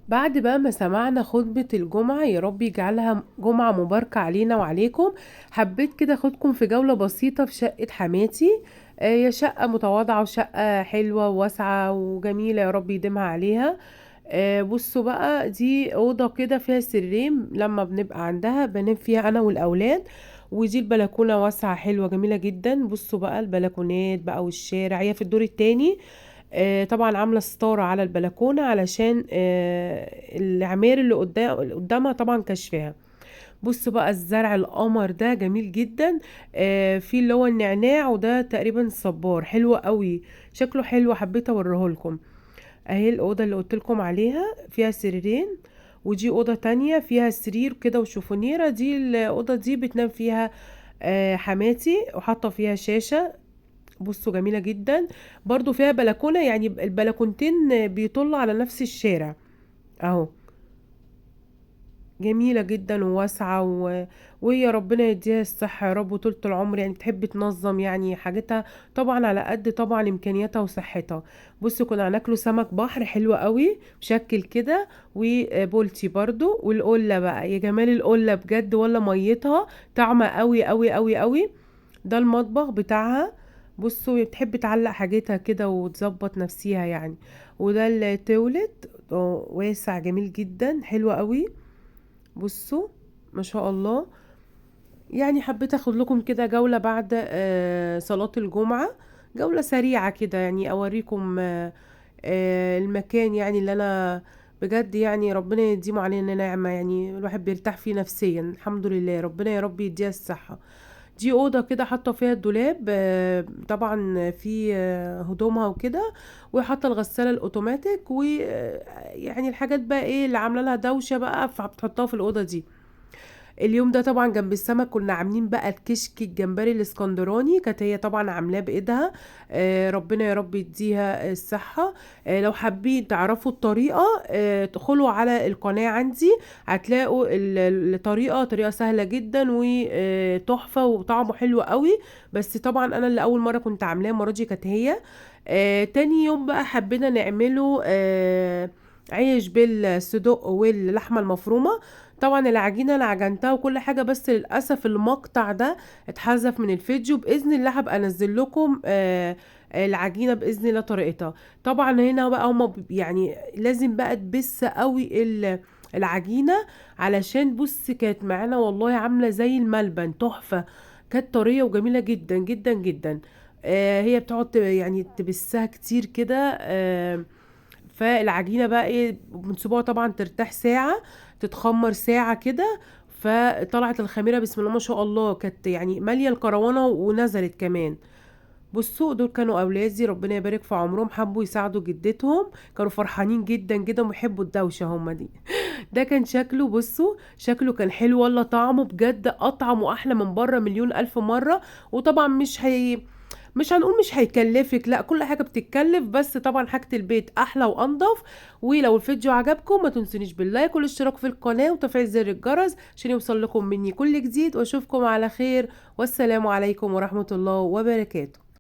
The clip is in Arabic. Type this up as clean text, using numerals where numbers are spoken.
بعد بقى ما سمعنا خطبة الجمعة، يا رب يجعلها جمعة مباركة علينا وعليكم، حبيت كده اخدكم في جولة بسيطة في شقة حماتي. هي شقة متواضعة وشقة حلوة وواسعة وجميلة، يا رب يديمها عليها. بصوا بقى، دي أوضة كده فيها سرير، لما بنبقى عندها بنام فيها أنا والأولاد. ودي البلكونة واسعة حلوة جميلة جدا. بصوا بقى البلكونات بقى والشارع، هي في الدور التاني. طبعا عاملة ستارة على البلكونة علشان العماير اللي قدامها طبعا كشفها. بصوا بقى الزرع القمر ده جميل جدا. في اللي هو النعناع، وده تقريبا صبار حلو قوي، شكله حلو، حبيت اوريه لكم. اهي الأوضة اللي قلت لكم عليها فيها سريرين. ودي أوضة تانية فيها سرير كده وشوفونيرة، دي الأوضة دي بتنام فيها حماتي، وحاطة فيها شاشة. بصوا جميلة جدا. برضو فيها بلكونة، يعني البلكونتين بيطلوا على نفس الشارع اهو. جميلة جدا وواسعة وهي ربنا يديها الصحة يا رب وطولة العمر، يعني بتحب تنظم يعني حاجتها، طبعا على قد طبعا امكانياتها وصحتها. بصوا كنا هناكلوا سمك بحر حلو قوي مشكل كده، وبولتي برضو، والقلة بقى يا جمال القلة بجد، ولا ميتها طعمة قوي قوي قوي قوي. ده المطبخ بتاعها. بصوا بتحب تعلق حاجتها كده وتظبط نفسيها يعني. وده التولت واسع جميل جدا حلو قوي. بصوا ما شاء الله. يعني حبيت اخد لكم كده جولة بعد صلاة الجمعة، جولة سريعة كده يعني اوريكم المكان يعني اللي انا بجد يعني ربنا يديمه علينا نعمة، يعني الواحد بيرتاح فيه نفسيا الحمد لله، ربنا يا رب يديها الصحة. دي أوضة كده حاطة فيها الدولاب، طبعا في هدومها وكده، وحاطة الغسالة الأوتوماتيك، ويعني الحاجات بقى ايه اللي عاملة لها دوشة بقى فبتحطها في الأوضة دي. اليوم ده طبعا جنب السمك كنا عاملين بقى الكشك الجمبري الاسكندراني، كانت هي طبعا عاملاه بايدها. ربنا يا رب يديها الصحة. لو حابين تعرفوا الطريقة تدخلوا على القناة عندي، هتلاقوا الطريقة طريقة سهلة جدا وتحفة وطعمه حلو قوي. بس طبعا انا اللي اول مرة كنت عاملاه، المرة دي كانت هي. تاني يوم بقى حبينا نعمله عيش بالصدق واللحمة المفرومة. طبعا العجينة انا عجنتها وكل حاجة، بس للأسف المقطع ده اتحذف من الفيديو. بإذن الله هبقى انزل لكم العجينة بإذن الله طريقتها. طبعا هنا بقى هما يعني لازم بقى تبس قوي العجينة، علشان بص كانت معانا والله عاملة زي الملبن تحفة، كانت طرية وجميلة جدا جدا جدا. هي بتقعد يعني تبسها كتير كده. فالعجينة بقى ايه بنسيبوها طبعا ترتاح ساعة، تتخمر ساعة كده. فطلعت الخميرة بسم الله ما شاء الله، كانت يعني مالية الكروانة ونزلت كمان. بصوا دول كانوا اولادي ربنا يبارك في عمرهم، حبوا يساعدوا جدتهم، كانوا فرحانين جدا جدا ويحبوا الدوشه هم دي. ده كان شكله، بصوا شكله كان حلو ولا طعمه بجد اطعم واحلى من بره مليون الف مره. وطبعا مش هنقول مش هيكلفك، لا كل حاجة بتتكلف، بس طبعا حاجة البيت احلى وانضف. ولو الفيديو عجبكم ما تنسونيش باللايك والاشتراك في القناة وتفعيل زر الجرس عشان يوصل لكم مني كل جديد، واشوفكم على خير، والسلام عليكم ورحمة الله وبركاته.